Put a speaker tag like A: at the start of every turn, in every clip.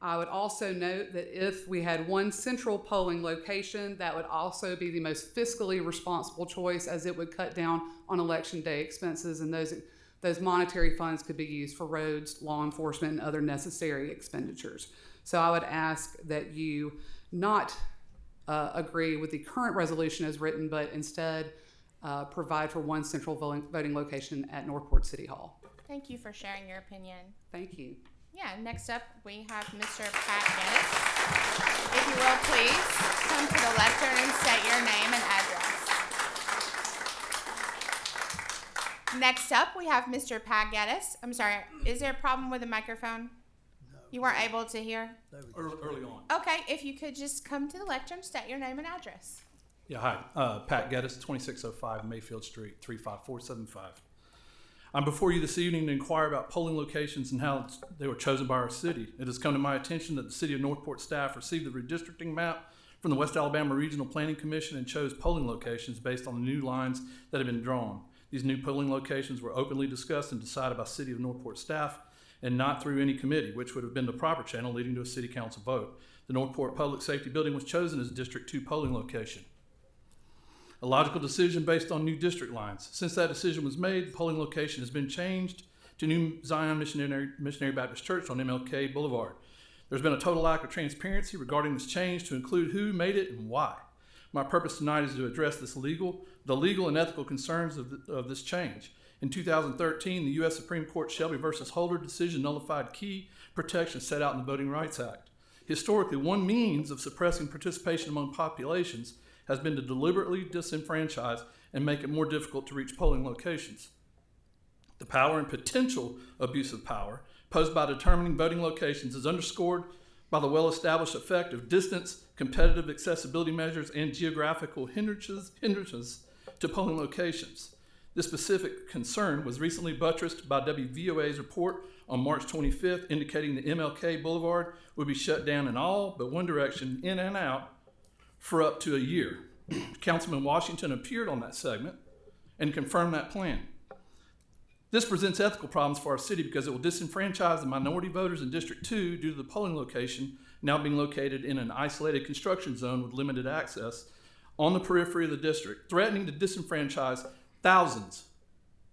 A: I would also note that if we had one central polling location, that would also be the most fiscally responsible choice, as it would cut down on election day expenses, and those monetary funds could be used for roads, law enforcement, and other necessary expenditures. So I would ask that you not agree with the current resolution as written, but instead provide for one central voting location at Northport City Hall.
B: Thank you for sharing your opinion.
A: Thank you.
B: Yeah, next up we have Mr. Pat Geddes. If you will, please come to the lectern and state your name and address. Next up we have Mr. Pat Geddes. I'm sorry, is there a problem with the microphone?
C: No.
B: You weren't able to hear?
C: Early on.
B: Okay, if you could just come to the lectern, state your name and address.
C: Yeah, hi. Pat Geddes, 2605 Mayfield Street, 35475. I'm before you this evening to inquire about polling locations and how they were chosen by our city. It has come to my attention that the City of Northport staff received the redistricting map from the West Alabama Regional Planning Commission and chose polling locations based on the new lines that have been drawn. These new polling locations were openly discussed and decided by City of Northport staff and not through any committee, which would have been the proper channel leading to a city council vote. The Northport Public Safety Building was chosen as District 2 polling location. A logical decision based on new district lines. Since that decision was made, the polling location has been changed to New Zion Missionary Baptist Church on MLK Boulevard. There's been a total lack of transparency regarding this change to include who made it and why. My purpose tonight is to address the legal and ethical concerns of this change. In 2013, the U.S. Supreme Court Shelby versus Holder decision nullified key protections set out in the Voting Rights Act. Historically, one means of suppressing participation among populations has been to deliberately disenfranchise and make it more difficult to reach polling locations. The power and potential abuse of power posed by determining voting locations is underscored by the well-established effect of distance, competitive accessibility measures, and geographical hindrances to polling locations. This specific concern was recently buttressed by WVOA's report on March 25th, indicating that MLK Boulevard would be shut down in all but one direction, in and out, for up to a year. Councilman Washington appeared on that segment and confirmed that plan. This presents ethical problems for our city because it will disenfranchise the minority voters in District 2 due to the polling location now being located in an isolated construction zone with limited access on the periphery of the district, threatening to disenfranchise thousands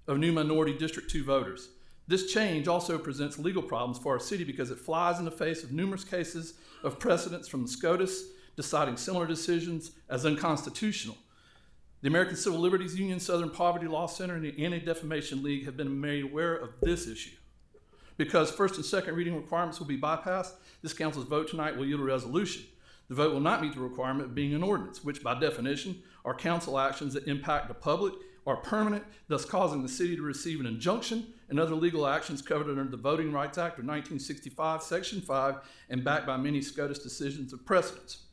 C: of new minority District 2 voters. This change also presents legal problems for our city because it flies in the face of numerous cases of precedents from the SCOTUS deciding similar decisions as unconstitutional. The American Civil Liberties Union, Southern Poverty Law Center, and the Anti-Defamation League have been made aware of this issue. Because first and second reading requirements will be bypassed, this council's vote tonight will yield a resolution. The vote will not meet the requirement of being an ordinance, which by definition are council actions that impact the public, are permanent, thus causing the city to receive an injunction and other legal actions covered under the Voting Rights Act of 1965, Section 5, and backed by many SCOTUS decisions of precedence.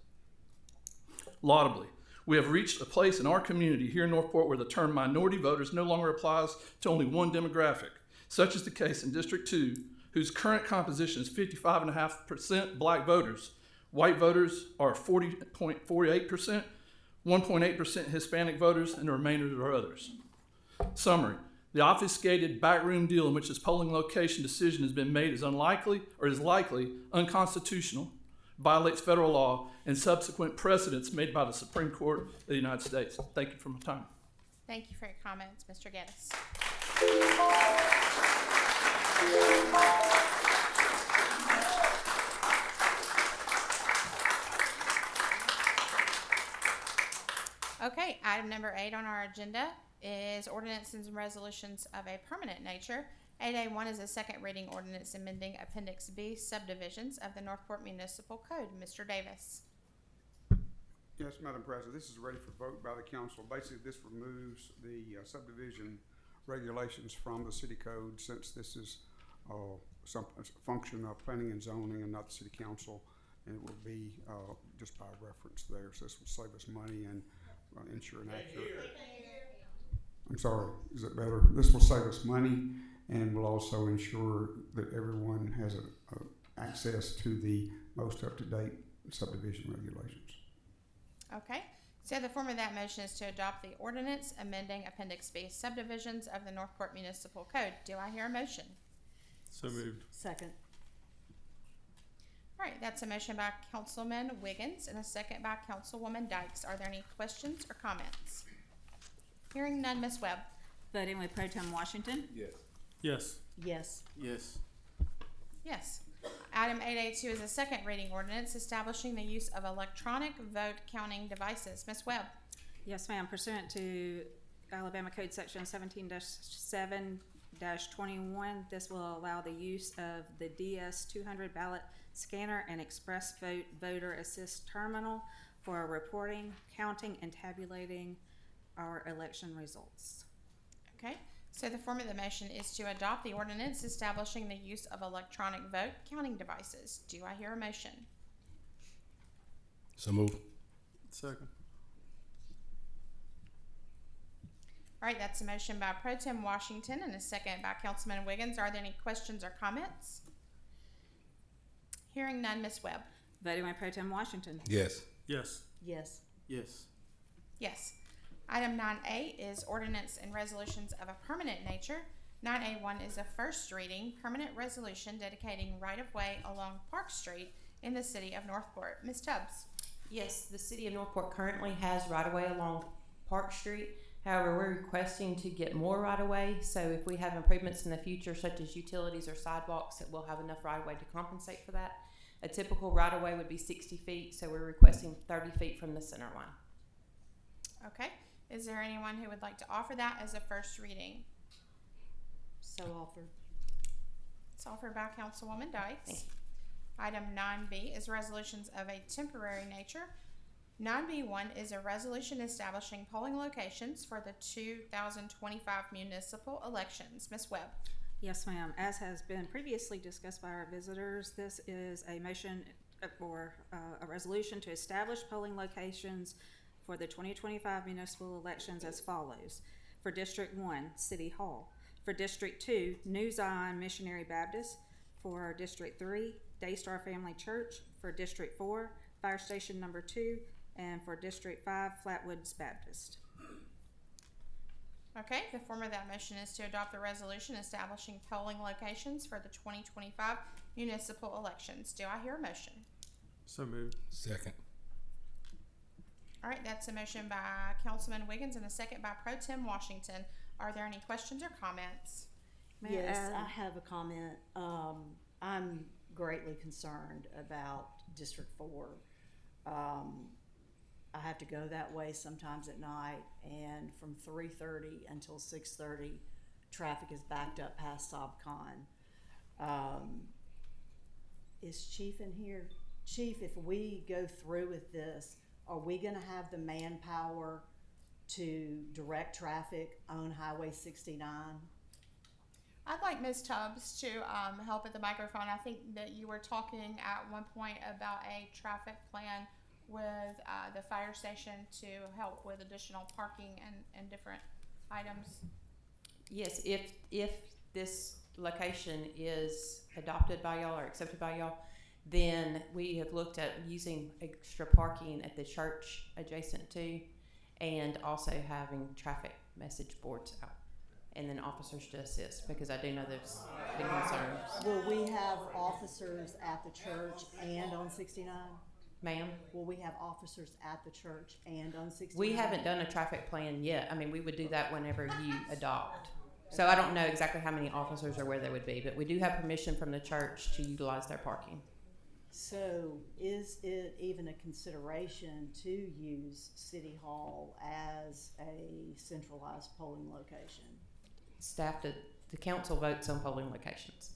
C: Laudably, we have reached a place in our community here in Northport where the term minority voters no longer applies to only one demographic. Such is the case in District 2, whose current composition is 55.5% black voters. White voters are 40.48%, 1.8% Hispanic voters, and the remainder are others. Summary. The obfuscated backroom deal in which this polling location decision has been made is unlikely or is likely unconstitutional, violates federal law, and subsequent precedents made by the Supreme Court of the United States. Thank you for my time.
B: Thank you for your comments, Mr. Geddes. Okay, item number 8 on our agenda is ordinances and resolutions of a permanent nature. 8A1 is a second reading ordinance amending Appendix B subdivisions of the Northport Municipal Code. Mr. Davis.
D: Yes, Madam President, this is ready for vote by the council. Basically, this removes the subdivision regulations from the city code, since this is a function of planning and zoning and not the city council, and it will be just by reference there. So this will save us money and ensure an accurate. I'm sorry, is it better? This will save us money and will also ensure that everyone has access to the most up-to-date subdivision regulations.
B: Okay, so the form of that motion is to adopt the ordinance amending Appendix B subdivisions of the Northport Municipal Code. Do I hear a motion?
E: So moved.
F: Second.
B: All right, that's a motion by Councilman Wiggins and a second by Councilwoman Dykes. Are there any questions or comments? Hearing none, Ms. Webb.
E: Voting with Pro Tem Washington.
C: Yes.
F: Yes.
C: Yes.
B: Yes. Item 8A2 is a second reading ordinance establishing the use of electronic vote counting devices. Ms. Webb.
E: Yes, ma'am. Pursuant to Alabama Code Section 17-7-21, this will allow the use of the DS-200 ballot scanner and express vote voter assist terminal for reporting, counting, and tabulating our election results.
B: Okay, so the form of the motion is to adopt the ordinance establishing the use of electronic vote counting devices. Do I hear a motion?
G: So moved.
C: Second.
B: All right, that's a motion by Pro Tem Washington and a second by Councilman Wiggins. Are there any questions or comments? Hearing none, Ms. Webb.
E: Voting with Pro Tem Washington.
G: Yes.
C: Yes.
F: Yes.
C: Yes.
B: Yes. Item 9A is ordinance and resolutions of a permanent nature. 9A1 is a first reading permanent resolution dedicating right-of-way along Park Street in the city of Northport. Ms. Tubbs.
H: Yes, the city of Northport currently has right-of-way along Park Street. However, we're requesting to get more right-of-way, so if we have improvements in the future, such as utilities or sidewalks, that we'll have enough right-of-way to compensate for that. A typical right-of-way would be 60 feet, so we're requesting 30 feet from the center line.
B: Okay. Is there anyone who would like to offer that as a first reading?
F: So offered.
B: It's offered by Councilwoman Dykes.
H: Thank you.
B: Item 9B is resolutions of a temporary nature. 9B1 is a resolution establishing polling locations for the 2025 municipal elections. Ms. Webb.
E: Yes, ma'am. As has been previously discussed by our visitors, this is a motion for a resolution to establish polling locations for the 2025 municipal elections as follows. For District 1, City Hall. For District 2, New Zion Missionary Baptist. For District 3, Daystar Family Church. For District 4, Fire Station Number 2. And for District 5, Flatwoods Baptist.
B: Okay, the form of that motion is to adopt the resolution establishing polling locations for the 2025 municipal elections. Do I hear a motion?
C: So moved.
G: Second.
B: All right, that's a motion by Councilman Wiggins and a second by Pro Tem Washington. Are there any questions or comments?
E: May I
F: Yes,
E: add-
F: I have a comment. I'm greatly concerned about District 4. I have to go that way sometimes at night, and from 3:30 until 6:30, traffic is backed up past SobCon. Is Chief in here? Chief, if we go through with this, are we gonna have the manpower to direct traffic on Highway 69?
B: I'd like Ms. Tubbs to help at the microphone. I think that you were talking at one point about a traffic plan with the fire station to help with additional parking and different items.
H: Yes, if this location is adopted by y'all or accepted by y'all, then we have looked at using extra parking at the church adjacent to, and also having traffic message boards out, and then officers to assist, because I do know there's been concerns.
F: Will we have officers at the church and on 69?
H: Ma'am,
F: Will we have officers at the church and on 69?
H: we haven't done a traffic plan yet. I mean, we would do that whenever you adopt. So I don't know exactly how many officers or where they would be, but we do have permission from the church to utilize their parking.
F: So is it even a consideration to use City Hall as a centralized polling location?
H: The council votes on polling locations.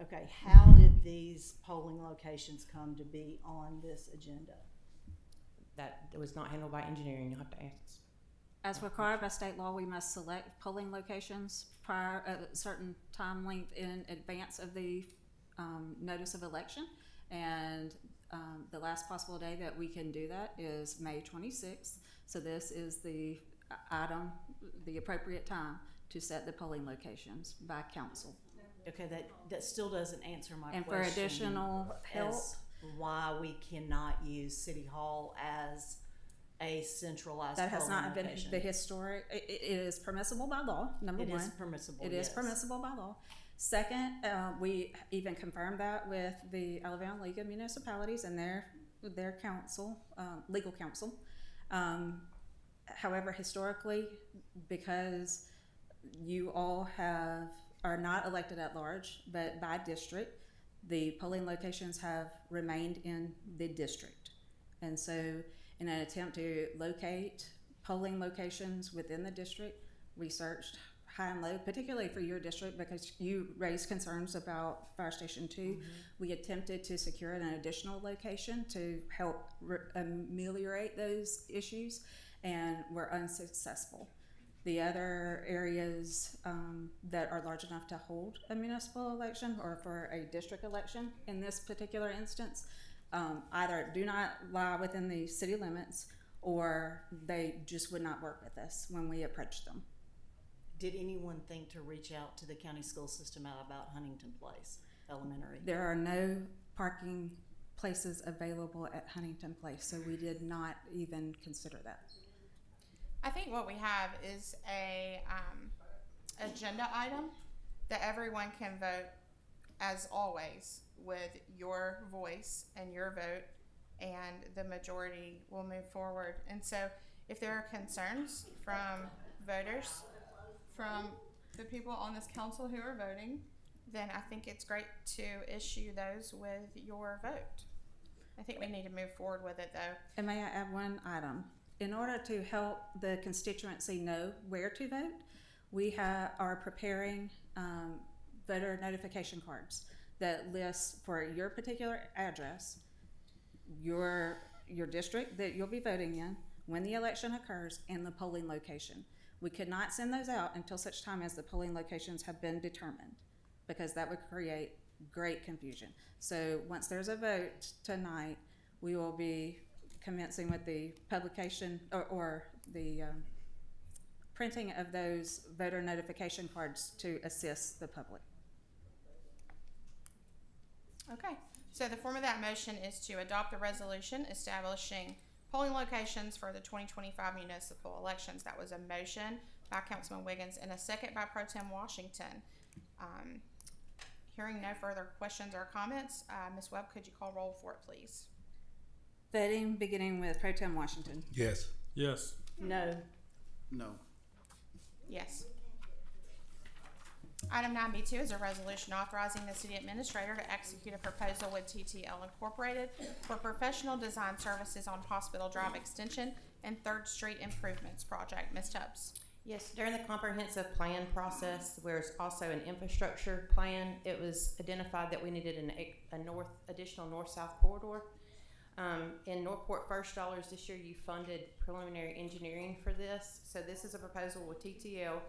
F: Okay, how did these polling locations come to be on this agenda?
H: That was not handled by engineering. You'll have to ask.
E: As required by state law, we must select polling locations prior at a certain time length in advance of the notice of election. And the last possible day that we can do that is May 26th. So this is the item, the appropriate time to set the polling locations by council.
F: Okay, that still doesn't answer my
E: And
F: question.
E: for additional help,
F: as why we cannot use City Hall as a centralized
E: that has
F: polling
E: not been
F: location.
E: the historic, it is permissible by law, number
F: It
E: one.
F: is permissible,
E: It
F: yes.
E: is permissible by law. Second, we even confirmed that with the Alabama League of Municipalities and their council, legal counsel. However, historically, because you all are not elected at large, but by district, the polling locations have remained in the district. And so in an attempt to locate polling locations within the district, we searched high and low, particularly for your district because you raised concerns about Fire Station 2. We attempted to secure an additional location to help ameliorate those issues, and were unsuccessful. The other areas that are large enough to hold a municipal election or for a district election in this particular instance either do not lie within the city limits or they just would not work with us when we approached them.
F: Did anyone think to reach out to the county school system out about Huntington Place Elementary?
E: There are no parking places available at Huntington Place, so we did not even consider that.
B: I think what we have is a agenda item that everyone can vote, as always, with your voice and your vote, and the majority will move forward. And so if there are concerns from voters, from the people on this council who are voting, then I think it's great to issue those with your vote. I think we need to move forward with it, though.
E: And may I add one item? In order to help the constituency know where to vote, we are preparing voter notification cards that lists for your particular address, your district that you'll be voting in, when the election occurs, and the polling location. We could not send those out until such time as the polling locations have been determined, because that would create great confusion. So once there's a vote tonight, we will be commencing with the publication or the printing of those voter notification cards to assist the public.
B: Okay, so the form of that motion is to adopt the resolution establishing polling locations for the 2025 municipal elections. That was a motion by Councilman Wiggins and a second by Pro Tem Washington. Hearing no further questions or comments, Ms. Webb, could you call roll for it, please?
E: Voting beginning with Pro Tem Washington.
G: Yes.
C: Yes.
F: No.
G: No.
B: Yes. Item 9B2 is a resolution authorizing the city administrator to execute a proposal with TTL Incorporated for professional design services on Hospital Drive Extension and 3rd Street Improvements Project. Ms. Tubbs.
H: Yes, during the comprehensive plan process, there's also an infrastructure plan. It was identified that we needed additional north-south corridor. In Northport First dollars this year, you funded preliminary engineering for this. So this is a proposal with TTL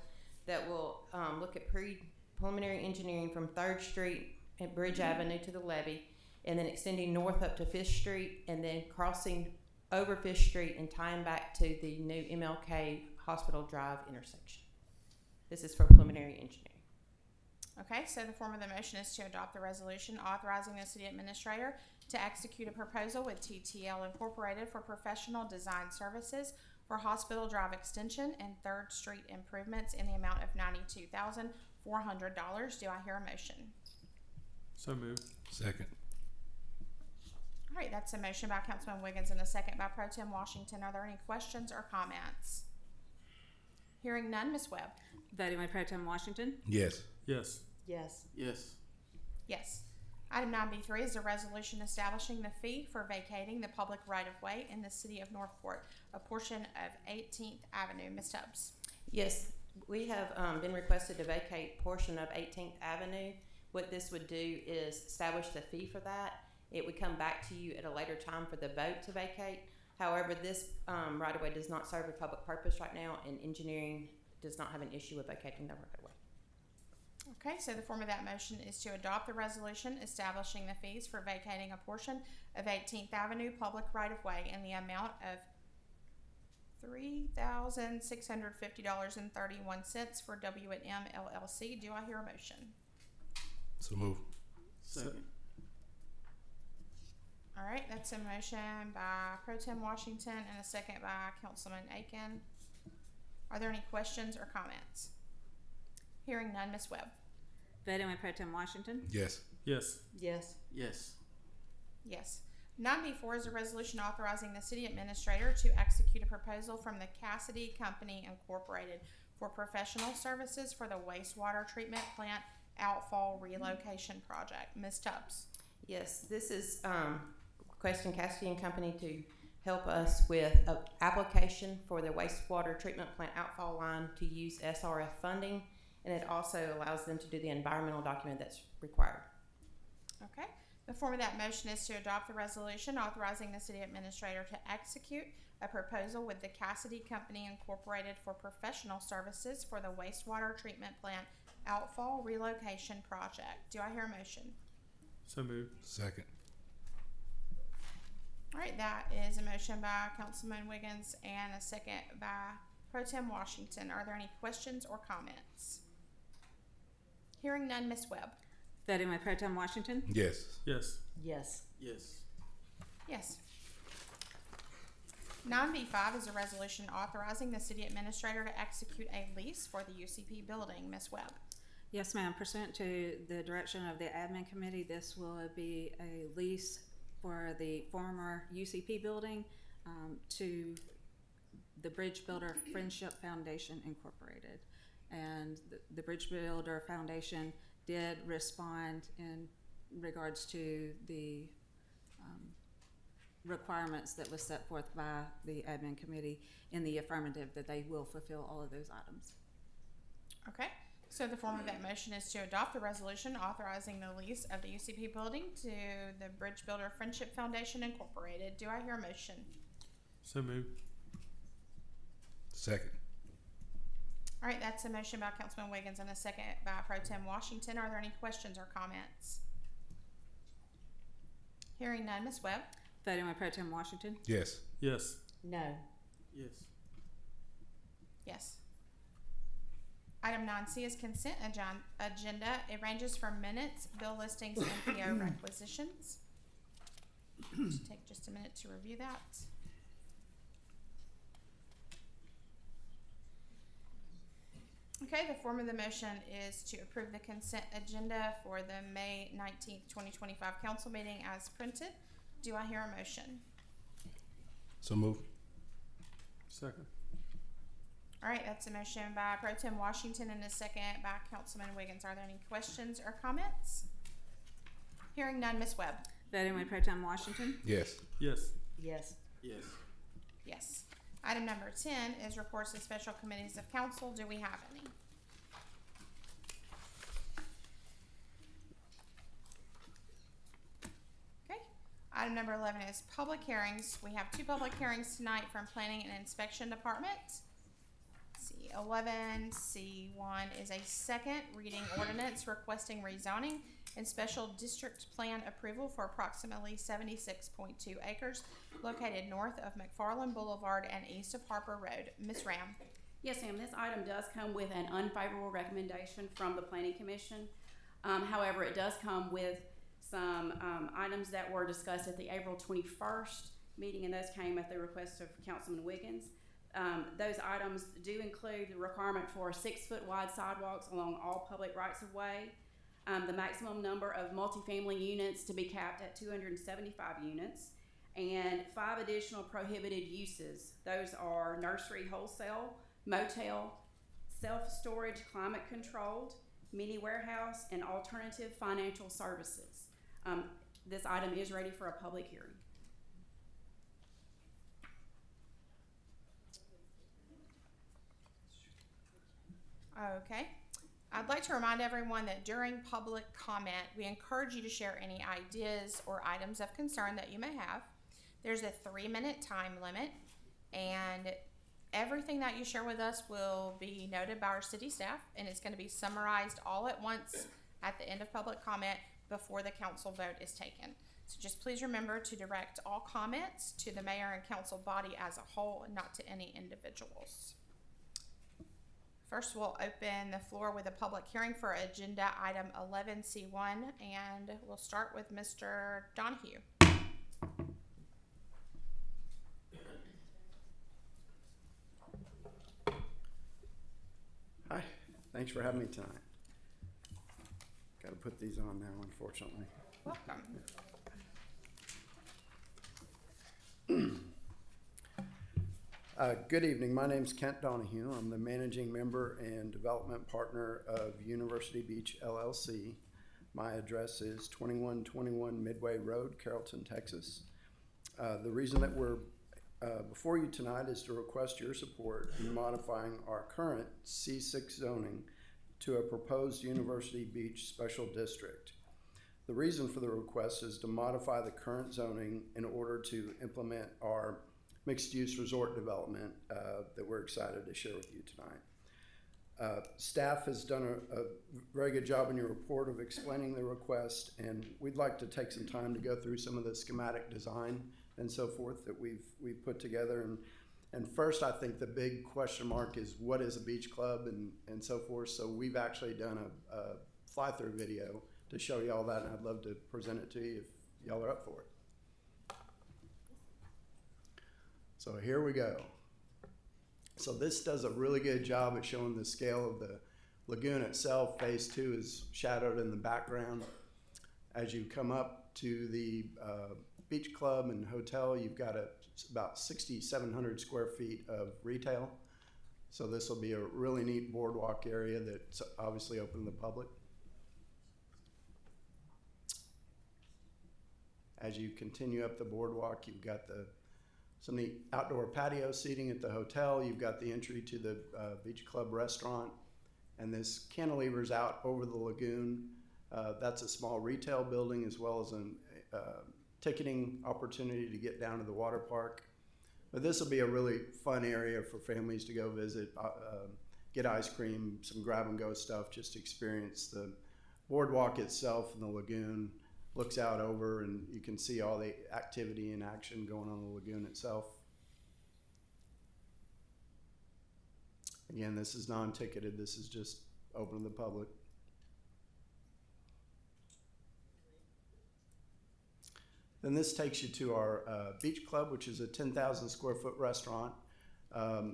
H: that will look at preliminary engineering from 3rd Street and Bridge Avenue to the levee, and then extending north up to 5th Street, and then crossing over 5th Street and tying back to the new MLK Hospital Drive intersection. This is for preliminary engineering.
B: Okay, so the form of the motion is to adopt the resolution authorizing the city administrator to execute a proposal with TTL Incorporated for professional design services for Hospital Drive Extension and 3rd Street improvements in the amount of $92,400. Do I hear a motion?
C: So moved.
G: Second.
B: All right, that's a motion by Councilman Wiggins and a second by Pro Tem Washington. Are there any questions or comments? Hearing none, Ms. Webb.
E: Voting with Pro Tem Washington.
G: Yes.
C: Yes.
F: Yes.
G: Yes.
B: Yes. Item 9B3 is a resolution establishing the fee for vacating the public right-of-way in the city of Northport, a portion of 18th Avenue. Ms. Tubbs.
H: Yes, we have been requested to vacate portion of 18th Avenue. What this would do is establish the fee for that. It would come back to you at a later time for the vote to vacate. However, this right-of-way does not serve a public purpose right now, and engineering does not have an issue with vacating the right-of-way.
B: Okay, so the form of that motion is to adopt the resolution establishing the fees for vacating a portion of 18th Avenue public right-of-way in the amount of $3,650.31 for W&M LLC. Do I hear a motion?
G: So move.
C: Second.
B: All right, that's a motion by Pro Tem Washington and a second by Councilman Aiken. Are there any questions or comments? Hearing none, Ms. Webb.
E: Voting with Pro Tem Washington.
G: Yes.
C: Yes.
F: Yes.
G: Yes.
B: Yes. 9B4 is a resolution authorizing the city administrator to execute a proposal from the Cassidy Company Incorporated for professional services for the wastewater treatment plant outfall relocation project. Ms. Tubbs.
H: Yes, this is requesting Cassidy and Company to help us with an application for the wastewater treatment plant outfall line to use SRF funding, and it also allows them to do the environmental document that's required.
B: Okay. The form of that motion is to adopt the resolution authorizing the city administrator to execute a proposal with the Cassidy Company Incorporated for professional services for the wastewater treatment plant outfall relocation project. Do I hear a motion?
C: So moved.
G: Second.
B: All right, that is a motion by Councilman Wiggins and a second by Pro Tem Washington. Are there any questions or comments? Hearing none, Ms. Webb.
E: Voting with Pro Tem Washington.
G: Yes.
C: Yes.
F: Yes.
G: Yes.
B: Yes. 9B5 is a resolution authorizing the city administrator to execute a lease for the UCP building. Ms. Webb.
E: Yes, ma'am. Pursuant to the direction of the admin committee, this will be a lease for the former UCP building to the Bridge Builder Friendship Foundation Incorporated. And the Bridge Builder Foundation did respond in regards to the requirements that was set forth by the admin committee in the affirmative that they will fulfill all of those items.
B: Okay. So the form of that motion is to adopt the resolution authorizing the lease of the UCP building to the Bridge Builder Friendship Foundation Incorporated. Do I hear a motion?
C: So moved.
G: Second.
B: All right, that's a motion by Councilman Wiggins and a second by Pro Tem Washington. Are there any questions or comments? Hearing none, Ms. Webb.
E: Voting with Pro Tem Washington.
G: Yes.
C: Yes.
F: No.
G: Yes.
B: Yes. Item 9C is consent agenda. It ranges from minutes, bill listings, and PO requisitions. Take just a minute to review that. Okay, the form of the motion is to approve the consent agenda for the May 19th, 2025 council meeting as printed. Do I hear a motion?
G: So move.
C: Second.
B: All right, that's a motion by Pro Tem Washington and a second by Councilman Wiggins. Are there any questions or comments? Hearing none, Ms. Webb.
E: Voting with Pro Tem Washington.
G: Yes.
C: Yes.
F: Yes.
G: Yes.
B: Yes. Item number 10 is reports of special committees of council. Do we have any? Okay. Item number 11 is public hearings. We have 2 public hearings tonight from Planning and Inspection Department. See, 11C1 is a second reading ordinance requesting rezoning and special district plan approval for approximately 76.2 acres located north of McFarland Boulevard and east of Harper Road. Ms. Ram.
I: Yes, ma'am. This item does come with an unfavorable recommendation from the Planning Commission. However, it does come with some items that were discussed at the April 21st meeting, and those came at the request of Councilman Wiggins. Those items do include the requirement for 6-foot wide sidewalks along all public rights-of-way, the maximum number of multifamily units to be capped at 275 units, and 5 additional prohibited uses. Those are nursery wholesale, motel, self-storage climate controlled, mini warehouse, and alternative financial services. This item is ready for a public hearing.
B: Okay. I'd like to remind everyone that during public comment, we encourage you to share any ideas or items of concern that you may have. There's a 3-minute time limit, and everything that you share with us will be noted by our city staff, and it's going to be summarized all at once at the end of public comment before the council vote is taken. So just please remember to direct all comments to the mayor and council body as a whole and not to any individuals. First, we'll open the floor with a public hearing for agenda item 11C1, and we'll start with Mr. Donahue.
J: Hi, thanks for having me tonight. to put these on now, unfortunately.
B: Welcome.
J: Good evening. My name's Kent Donahue. I'm the managing member and development partner of University Beach LLC. My address is 2121 Midway Road, Carrollton, Texas. The reason that we're before you tonight is to request your support in modifying our current C6 zoning to a proposed University Beach Special District. The reason for the request is to modify the current zoning in order to implement our mixed-use resort development that we're excited to share with you tonight. Staff has done a very good job in your report of explaining the request, and we'd like to take some time to go through some of the schematic design and so forth that we've put together. And first, I think the big question mark is what is a beach club and so forth. So we've actually done a fly-through video to show you all that, and I'd love to present it to you if y'all are up for it. So here we go. So this does a really good job at showing the scale of the lagoon itself. Phase 2 is shadowed in the background. As you come up to the beach club and hotel, you've got about 6,700 square feet of retail. So this will be a really neat boardwalk area that's obviously open to the public. As you continue up the boardwalk, you've got some neat outdoor patio seating at the hotel. You've got the entry to the beach club restaurant, and this cantilever's out over the lagoon. That's a small retail building as well as a ticketing opportunity to get down to the water park. But this will be a really fun area for families to go visit, get ice cream, some grab and go stuff, just experience the boardwalk itself and the lagoon. Looks out over and you can see all the activity and action going on in the lagoon itself. Again, this is non-ticketed. This is just open to the public. Then this takes you to our beach club, which is a 10,000 square foot restaurant.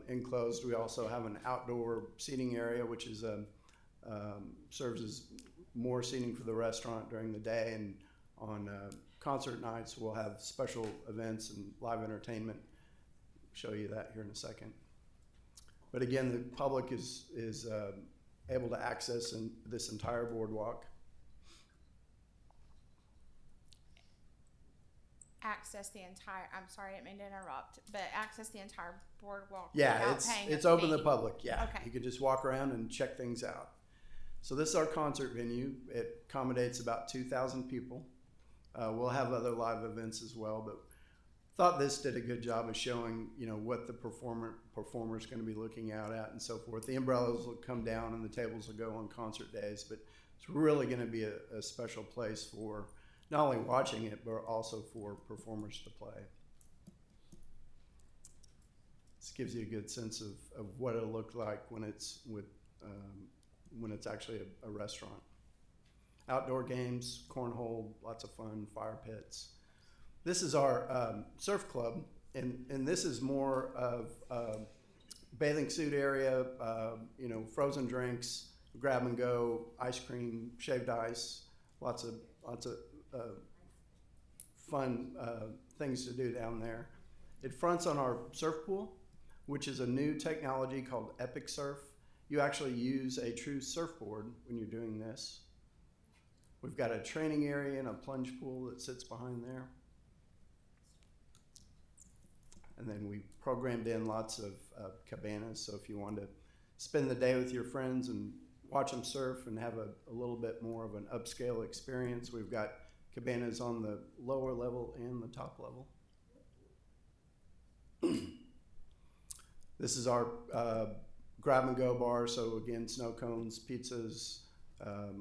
J: Enclosed, we also have an outdoor seating area, which is serves as more seating for the restaurant during the day, and on concert nights we'll have special events and live entertainment. Show you that here in a second. But again, the public is able to access this entire boardwalk.
B: Access the entire, I'm sorry, I didn't mean to interrupt, but access the entire boardwalk
J: Yeah,
B: without paying
J: it's
B: a
J: open to
B: fee.
J: the public. Yeah,
B: Okay.
J: you can just walk around and check things out. So this is our concert venue. It accommodates about 2,000 people. We'll have other live events as well, but thought this did a good job of showing, what the performer's going to be looking out at and so forth. The umbrellas will come down and the tables will go on concert days, but it's really going to be a special place for not only watching it, but also for performers to play. This gives you a good sense of what it'll look like when it's when it's actually a restaurant. Outdoor games, cornhole, lots of fun, fire pits. This is our surf club, and this is more of bathing suit area, frozen drinks, grab and go, ice cream, shaved ice, lots of fun things to do down there. It fronts on our surf pool, which is a new technology called Epic Surf. You actually use a true surfboard when you're doing this. We've got a training area and a plunge pool that sits behind there. And then we programmed in lots of cabanas, so if you want to spend the day with your friends and watch them surf and have a little bit more of an upscale experience, we've got cabanas on the lower level and the top level. This is our grab and go bar, so again, snow cones, pizzas,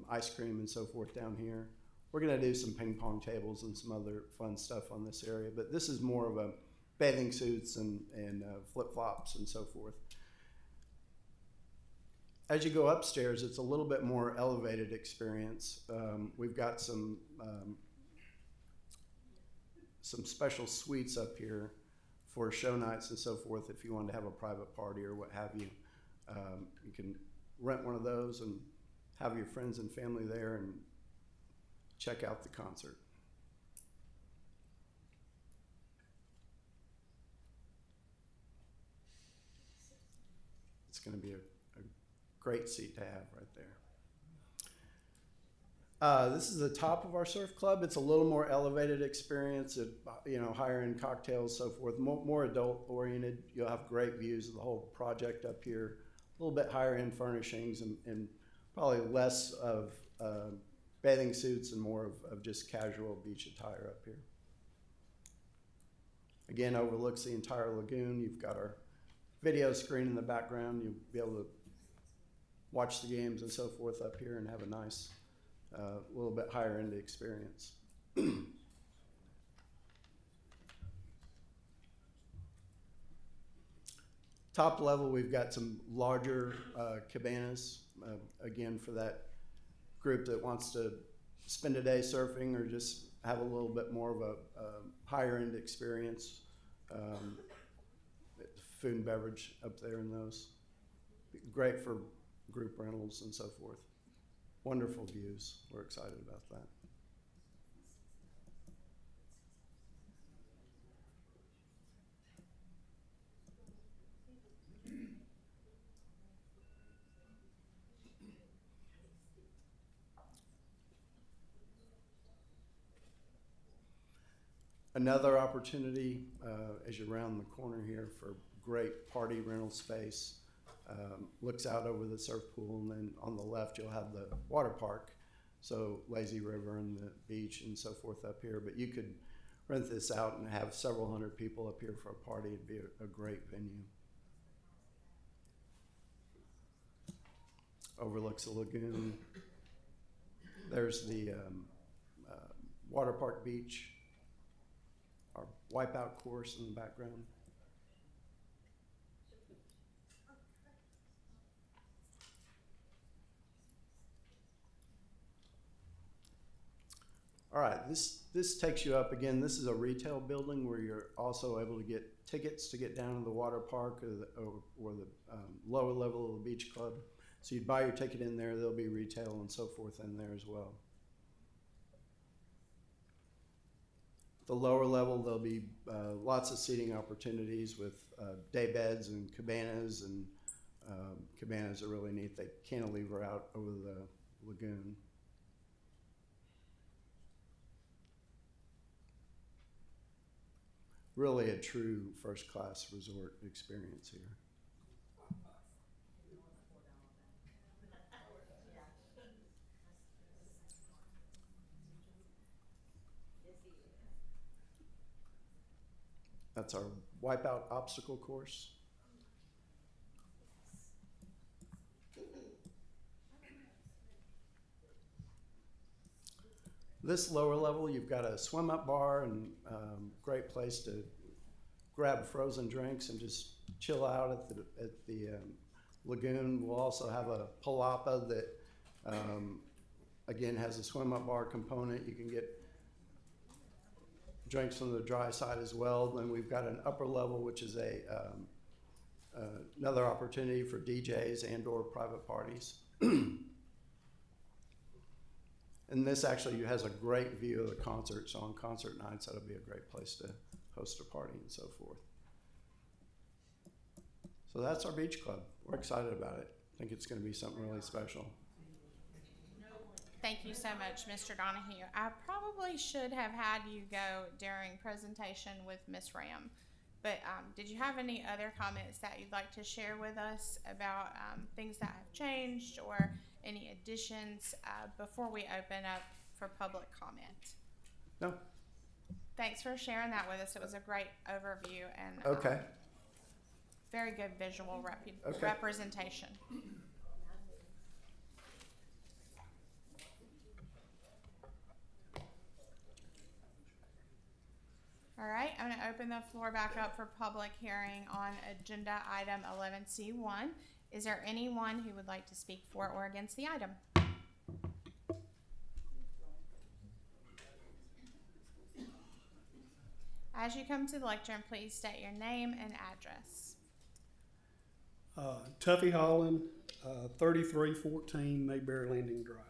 J: ice cream and so forth down here. We're gonna do some ping pong tables and some other fun stuff on this area, but this is more of a bathing suits and flip-flops and so forth. As you go upstairs, it's a little bit more elevated experience. We've got some special suites up here for show nights and so forth. If you want to have a private party or what have you, you can rent one of those and have your friends and family there and check out the concert. It's going to be a great seat to have right there. This is the top of our surf club. It's a little more elevated experience, higher end cocktails, so forth, more adult oriented. You'll have great views of the whole project up here, a little bit higher end furnishings, and probably less of bathing suits and more of just casual beach attire up here. Again, overlooks the entire lagoon. You've got our video screen in the background. You'll be able to watch the games and so forth up here and have a nice, little bit higher end experience. Top level, we've got some larger cabanas, again, for that group that wants to spend a day surfing or just have a little bit more of a higher end experience. Food and beverage up there in those. Great for group rentals and so forth. Wonderful views. We're excited about that. Another opportunity as you round the corner here for great party rental space. Looks out over the surf pool, and then on the left you'll have the water park, so lazy river and the beach and so forth up here. But you could rent this out and have several hundred people up here for a party. It'd be a great venue. Overlooks the lagoon. There's the water park beach, our wipeout course in the background. All right, this takes you up again. This is a retail building where you're also able to get tickets to get down to the water park or the lower level of the beach club. So you'd buy your ticket in there. There'll be retail and so forth in there as well. The lower level, there'll be lots of seating opportunities with day beds and cabanas, and cabanas are really neat. They cantilever out over the lagoon. Really a true first-class resort experience here. That's our wipeout obstacle course. This lower level, you've got a swim up bar and great place to grab frozen drinks and just chill out at the lagoon. We'll also have a palapa that again has a swim up bar component. You can get drinks from the dry side as well. Then we've got an upper level, which is another opportunity for DJs and or private parties. And this actually has a great view of the concert, so on concert nights, that'll be a great place to host a party and so forth. So that's our beach club. We're excited about it. I think it's going to be something really special.
B: Thank you so much, Mr. Donahue. I probably should have had you go during presentation with Ms. Ram, but did you have any other comments that you'd like to share with us about things that have changed or any additions before we open up for public comment?
J: No.
B: Thanks for sharing that with us. It was a great overview and
J: Okay.
B: Very good visual
J: Okay.
B: representation. All right, I'm going to open the floor back up for public hearing on agenda item 11C1. Is there anyone who would like to speak for or against the item? As you come to the lectern, please state your name and address.
K: Tuffy Holland, 3314 Mayberry Landing Drive.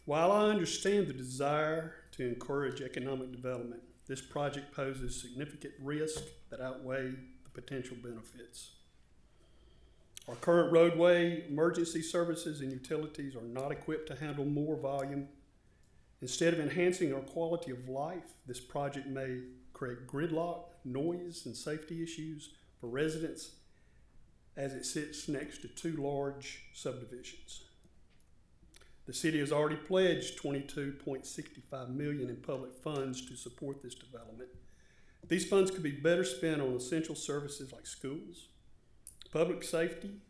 K: While I understand the desire to encourage economic development, this project poses significant risks that outweigh the potential benefits. Our current roadway, emergency services, and utilities are not equipped to handle more volume. Instead of enhancing our quality of life, this project may create gridlock, noise, and safety issues for residents as it sits next to two large subdivisions. The city has already pledged $22.65 million in public funds to support this development. These funds could be better spent on essential services like schools, public safety,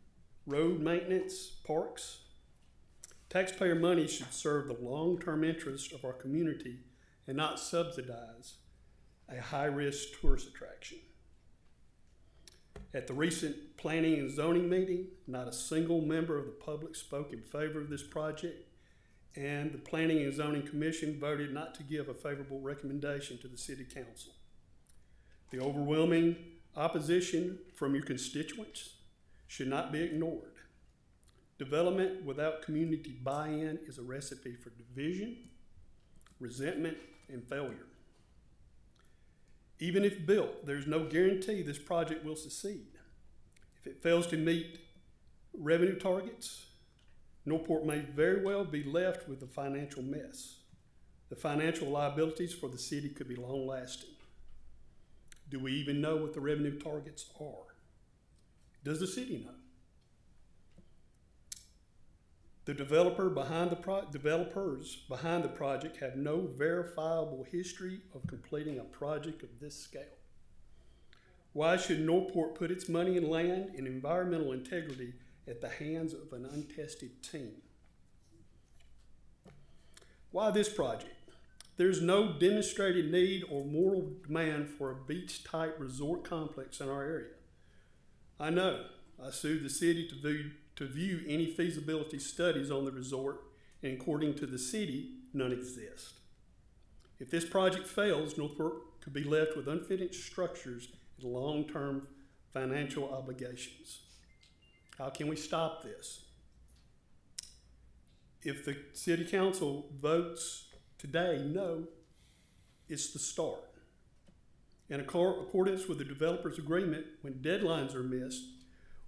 K: road maintenance, parks. Taxpayer money should serve the long-term interest of our community and not subsidize a high-risk tourist attraction. At the recent planning and zoning meeting, not a single member of the public spoke in favor of this project, and the Planning and Zoning Commission voted not to give a favorable recommendation to the City Council. The overwhelming opposition from your constituents should not be ignored. Development without community buy-in is a recipe for division, resentment, and failure. Even if built, there's no guarantee this project will succeed. If it fails to meet revenue targets, Northport may very well be left with a financial mess. The financial liabilities for the city could be long-lasting. Do we even know what the revenue targets are? Does the city know? The developers behind the project have no verifiable history of completing a project of this scale. Why should Northport put its money in land and environmental integrity at the hands of an untested team? Why this project? There's no demonstrated need or moral demand for a beach-type resort complex in our area. I know I sued the city to view any feasibility studies on the resort, and according to the city, none exist. If this project fails, Northport could be left with unfinished structures and long-term financial obligations. How can we stop this? If the City Council votes today no, it's the start. In accordance with the developer's agreement, when deadlines are missed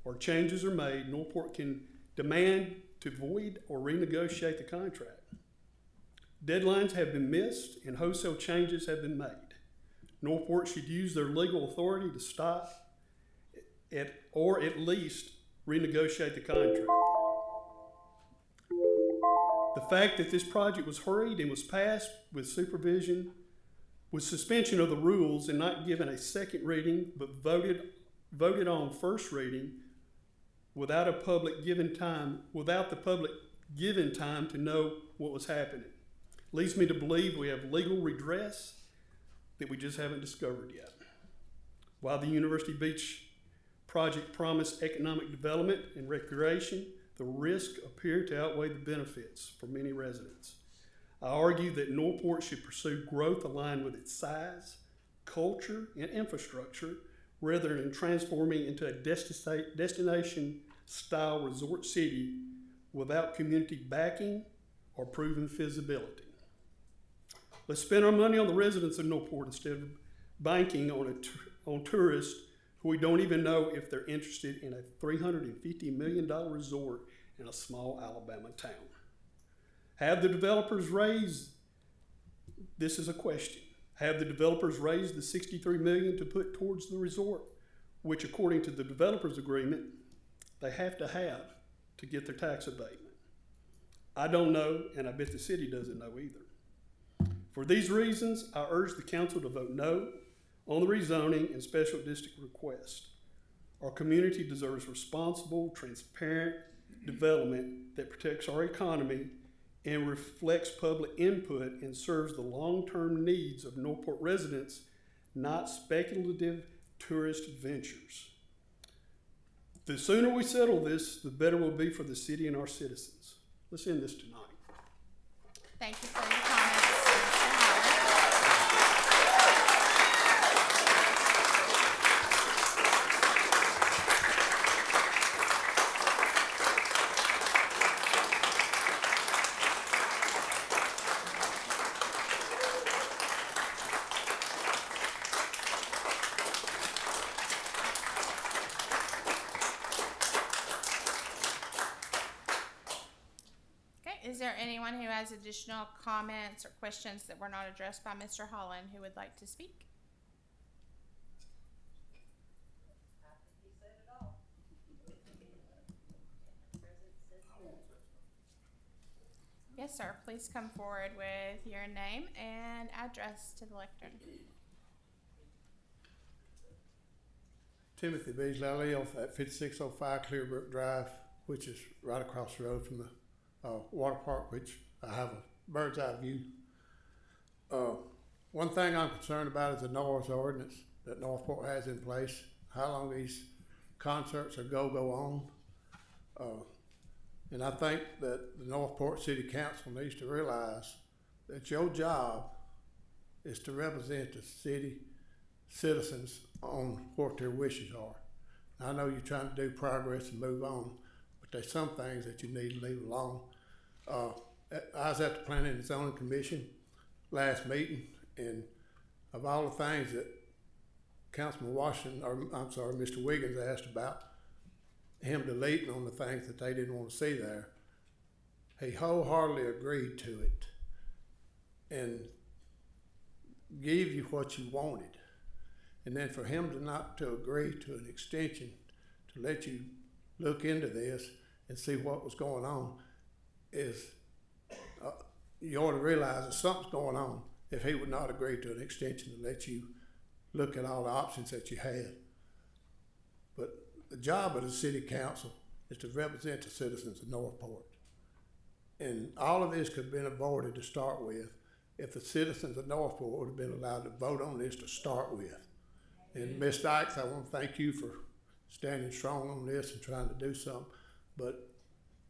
K: or changes are made, Northport can demand to void or renegotiate the contract. Deadlines have been missed and wholesale changes have been made. Northport should use their legal authority to stop it or at least renegotiate the contract. The fact that this project was hurried and was passed with supervision, with suspension of the rules and not given a second reading, but voted on first reading without the public given time to know what was happening, leads me to believe we have legal redress that we just haven't discovered yet. While the University Beach project promised economic development and recreation, the risks appear to outweigh the benefits for many residents. I argue that Northport should pursue growth aligned with its size, culture, and infrastructure rather than transforming into a destination-style resort city without community backing or proven feasibility. Let's spend our money on the residents of Northport instead of banking on tourists who we don't even know if they're interested in a $350 million resort in a small Alabama town. Have the developers raised, this is a question, have the developers raised the $63 million to put towards the resort, which according to the developers agreement, they have to get their tax abatement? I don't know, and I bet the city doesn't know either. For these reasons, I urge the council to vote no on the rezoning and special district request. Our community deserves responsible, transparent development that protects our economy and reflects public input and serves the long-term needs of Northport residents, not speculative tourist ventures. The sooner we settle this, the better it will be for the city and our citizens. Let's end this tonight.
B: Thank you for your comments, Mr. Howard. there anyone who has additional comments or questions that were not addressed by Mr. Holland who would like to speak? Yes, sir. Please come forward with your name and address to the lectern.
L: Timothy Beasley, I live at 5605 Clearbrook Drive, which is right across the road from the water park, which I have a bird's eye view. One thing I'm concerned about is the noise ordinance that Northport has in place, how long these concerts are go on. And I think that the Northport City Council needs to realize that your job is to represent the city citizens on what their wishes are. I know you're trying to do progress and move on, but there's some things that you need to leave alone. I was at the Planning and Zoning Commission last meeting, and of all the things that Councilman Washington, or I'm sorry, Mr. Wiggins asked about, him deleting on the things that they didn't want to see there, he wholeheartedly agreed to it and gave you what you wanted. And then for him to not to agree to an extension to let you look into this and see what was going on is, you ought to realize that something's going on if he would not agree to an extension to let you look at all the options that you had. But the job of the city council is to represent the citizens of Northport. And all of this could have been avoided to start with if the citizens of Northport would have been allowed to vote on this to start with. And Ms. Dykes, I want to thank you for standing strong on this and trying to do something. But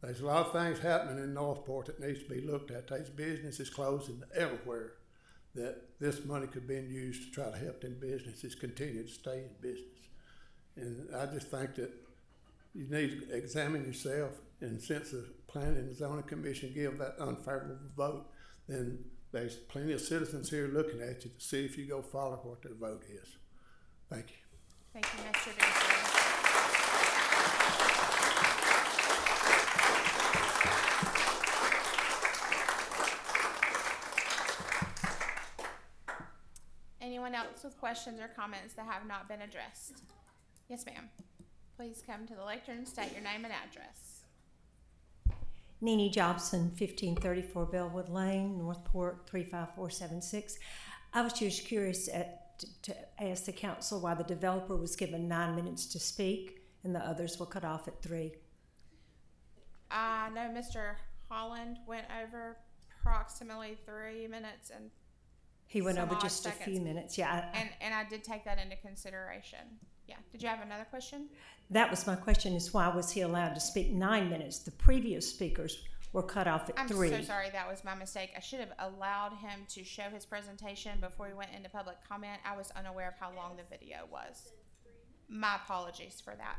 L: there's a lot of things happening in Northport that needs to be looked at. There's businesses closing everywhere that this money could be used to try to help them businesses continue to stay in business. And I just think that you need to examine yourself, and since the Planning and Zoning Commission give that unfavorable vote, then there's plenty of citizens here looking at you to see if you go follow what their vote is. Thank you.
B: Thank you, Mr. Beasley. Anyone else with questions or comments that have not been addressed? Yes, ma'am. Please come to the lectern, state your name and address.
M: Nene Jobson, 1534 Bellwood Lane, Northport 35476. I was just curious to ask the council why the developer was given 9 minutes to speak and the others were cut off at 3.
B: I know Mr. Holland went over approximately 3 minutes and
M: He went
B: some
M: over
B: odd
M: just
B: seconds.
M: a few minutes. Yeah,
B: And I did take that into consideration. Yeah. Did you have another question?
M: that was my question: is why was he allowed to speak 9 minutes? The previous speakers were cut off at
B: I'm
M: 3.
B: so sorry. That was my mistake. I should have allowed him to show his presentation before he went into public comment. I was unaware of how long the video was. My apologies for that.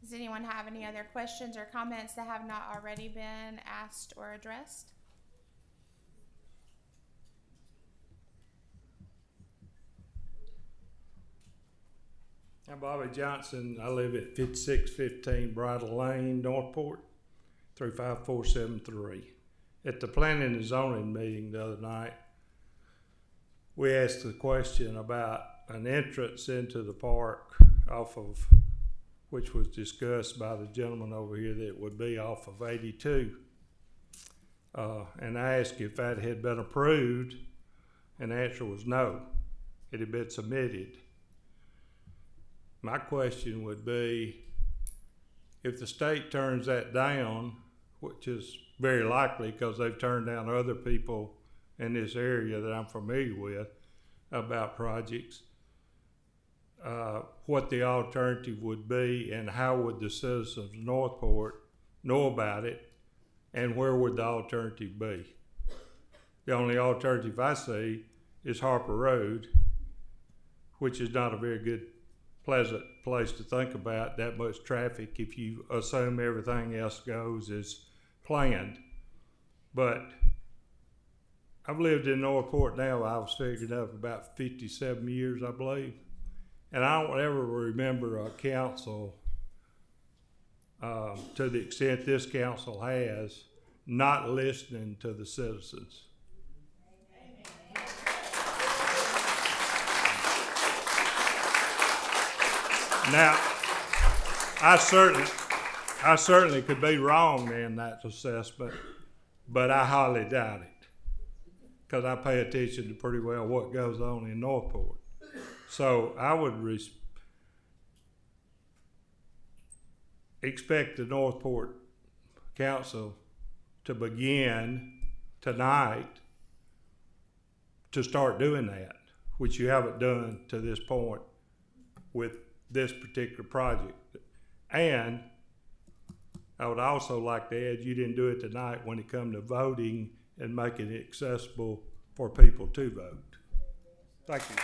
B: Does anyone have any other questions or comments that have not already been asked or addressed?
N: I'm Bobby Johnson. I live at 5615 Bridle Lane, Northport, 35473. At the Planning and Zoning meeting the other night, we asked the question about an entrance into the park off of, which was discussed by the gentleman over here, that would be off of 82. And I asked if that had been approved, and the answer was no. It had been submitted. My question would be, if the state turns that down, which is very likely because they've turned down other people in this area that I'm familiar with about projects, what the alternative would be and how would the citizens of Northport know about it, and where would the alternative be? The only alternative I see is Harper Road, which is not a very good, pleasant place to think about, that much traffic if you assume everything else goes as planned. But I've lived in Northport now, I was figured up about 57 years, I believe. And I don't ever remember a council to the extent this council has, not listening to the citizens. Now, I certainly could be wrong in that assessment, but I highly doubt it, because I pay attention to pretty well what goes on in Northport. So I would expect the Northport Council to begin tonight to start doing that, which you haven't done to this point with this particular project. And I would also like to add, you didn't do it tonight when it come to voting and making it accessible for people to vote. Thank you.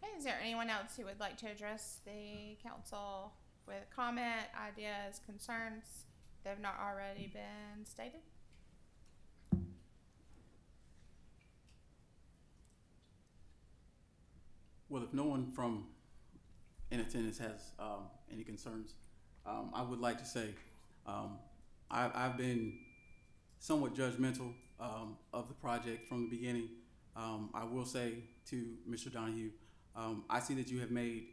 B: Okay, is there anyone else who would like to address the council with comment, ideas, concerns that have not already been stated?
O: Well, if no one from in attendance has any concerns, I would like to say I've been somewhat judgmental of the project from the beginning. I will say to Mr. Donahue, I see that you have made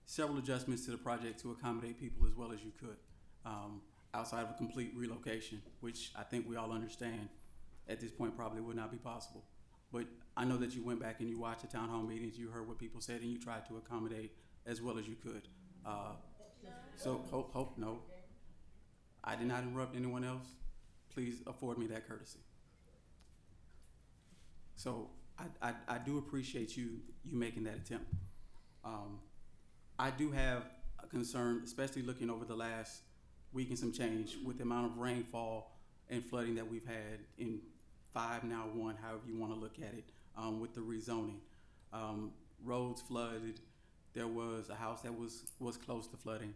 O: several adjustments to the project to accommodate people as well as you could, outside of a complete relocation, which I think we all understand at this point probably would not be possible. But I know that you went back and you watched the town hall meetings, you heard what people said, and you tried to accommodate as well as you could. So no, I did not interrupt anyone else. Please afford me that courtesy. So I do appreciate you making that attempt. I do have a concern, especially looking over the last week and some change, with the amount of rainfall and flooding that we've had in 5, now 1, however you want to look at it, with the rezoning. Roads flooded. There was a house that was close to flooding.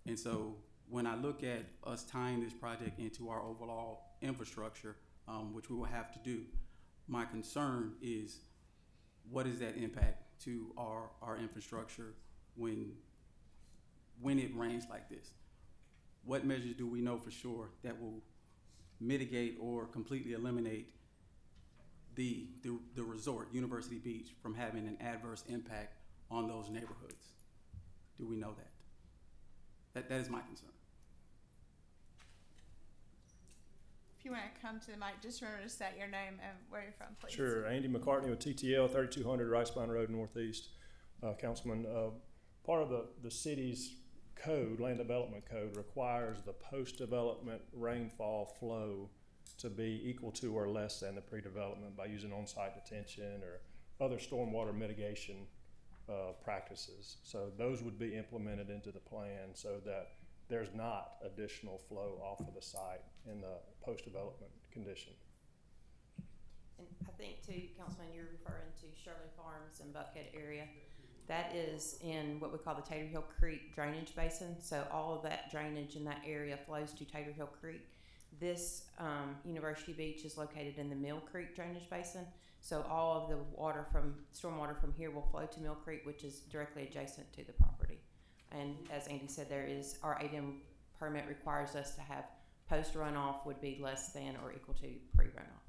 O: And so when I look at us tying this project into our overall infrastructure, which we will have to do, my concern is what is that impact to our infrastructure when it rains like this? What measures do we know for sure that will mitigate or completely eliminate the resort, University Beach, from having an adverse impact on those neighborhoods? Do we know that? That is my concern.
B: If you want to come to the mic, just remember to state your name and where you're from, please.
G: Sure. Andy McCartney with TTL, 3200 Ricepine Road Northeast. Councilman, part of the city's code, land development code, requires the post-development rainfall flow to be equal to or less than the pre-development by using on-site detention or other stormwater mitigation practices. So those would be implemented into the plan so that there's not additional flow off of the site in the post-development condition.
H: And I think too, Councilman, you're referring to Shirley Farms and Buckhead area. That is in what we call the Tater Hill Creek drainage basin. So all of that drainage in that area flows to Tater Hill Creek. This University Beach is located in the Mill Creek drainage basin. So all of the water stormwater from here will flow to Mill Creek, which is directly adjacent to the property. And as Andy said, our ADM permit requires us to have post runoff would be less than or equal to pre-runoff.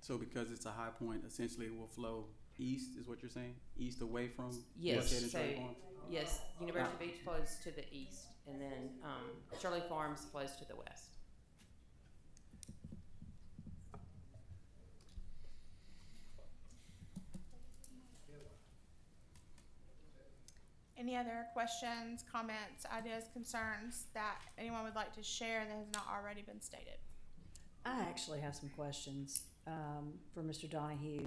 O: So because it's a high point, essentially it will flow east, is what you're saying? East away from?
H: Yes.
O: Buckhead and Shirley Farms?
H: Yes, University Beach flows to the east, and then Shirley Farms flows to the west.
B: Any other questions, comments, ideas, concerns that anyone would like to share that has not already been stated?
F: I actually have some questions for Mr. Donahue.